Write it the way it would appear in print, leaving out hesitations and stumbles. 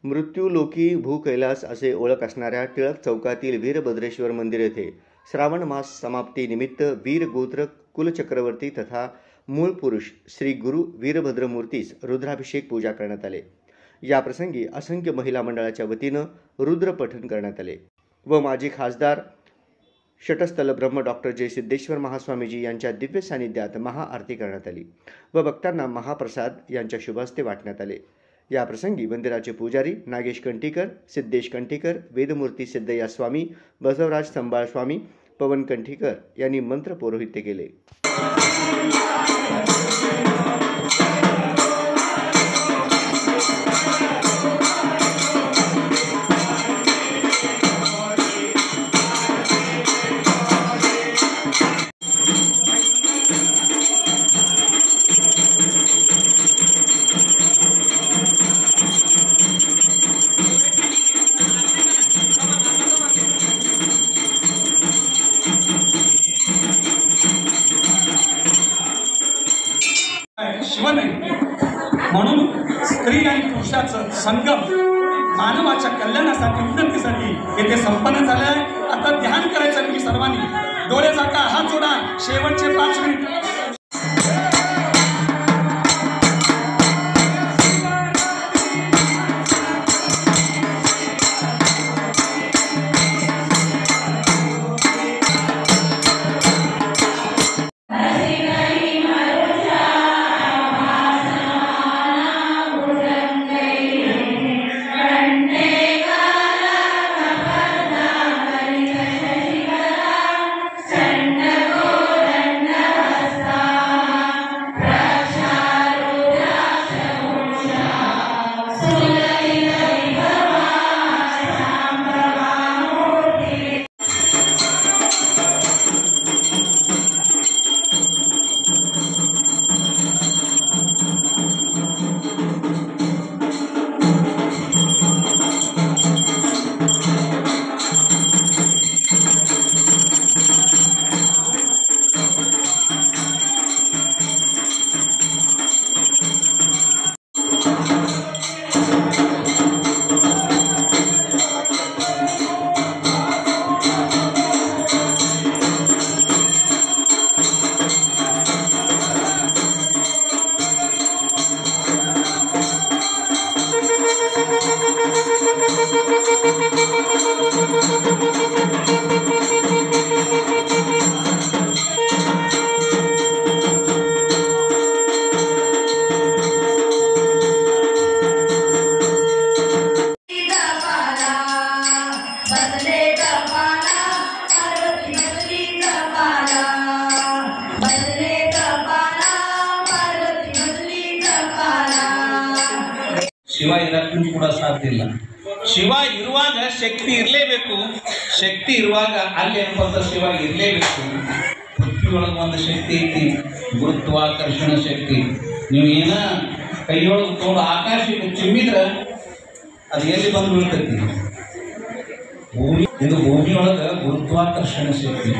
मृत्यूलोकी भूकैलास असे ओळख असणाऱ्या टिळक चौकातील वीरभद्रेश्वर मंदिर येथे श्रावण मास समाप्ती निमित्त वीर गोत्र कुलचक्रवर्ती तथा मूळ पुरुष श्री गुरु वीरभद्रमूर्तीस रुद्राभिषेक पूजा करण्यात आले। या प्रसंगी असंख्य महिला मंडळाच्या वतीनं रुद्र पठण करण्यात आले व माजी खासदार शटस्थल ब्रह्म डॉक्टर जय सिद्धेश्वर महास्वामीजी यांच्या दिव्य सानिध्यात महाआरती करण्यात आली व भक्तांना महाप्रसाद यांच्या शुभहस्ते वाटण्यात आले। या प्रसंगी मंदिराचे पुजारी नागेश कंठीकर, सिद्धेश कंठीकर, वेदमूर्ती सिद्धय्या स्वामी, बसवराज संबाळ स्वामी, पवन कंठीकर यांनी मंत्र पौरोहित्य केले। शिवन म्हणून स्त्री आणि पुरुषाचं संगम मानवाच्या कल्याणासाठी उन्नतीसाठी येथे संपन्न झाले आहे। आता ध्यान करायचं तुम्ही सर्वांनी, डोळे झाका, हात जोडा, शेवटचे 5 मिनिट। ಶಿವ ಇದಕ್ಕೂ ಕೂಡ ಸಾಧ್ಯ ಇಲ್ಲ। ಶಿವ ಇರುವಾಗ ಶಕ್ತಿ ಇರಲೇಬೇಕು, ಶಕ್ತಿ ಇರುವಾಗ ಅಲ್ಲಿ ಏನಪ್ಪ ಶಿವ ಇರಲೇಬೇಕು। ಪೃಥ್ವಿಯೊಳಗೆ ಒಂದು ಶಕ್ತಿ ಐತಿ, ಗುರುತ್ವಾಕರ್ಷಣ ಶಕ್ತಿ। ನೀವು ಏನ ಕೈಯೊಳಗೆ ತೋಡು ಆಕಾಶಕ್ಕೆ ಚಿಮ್ಮಿದ್ರೆ ಅದು ಎಲ್ಲಿ ಬಂದು ಬೀಳ್ತೈತಿ? ಭೂಮಿ, ಇದು ಭೂಮಿಯೊಳಗೆ ಗುರುತ್ವಾಕರ್ಷಣ ಶಕ್ತಿ।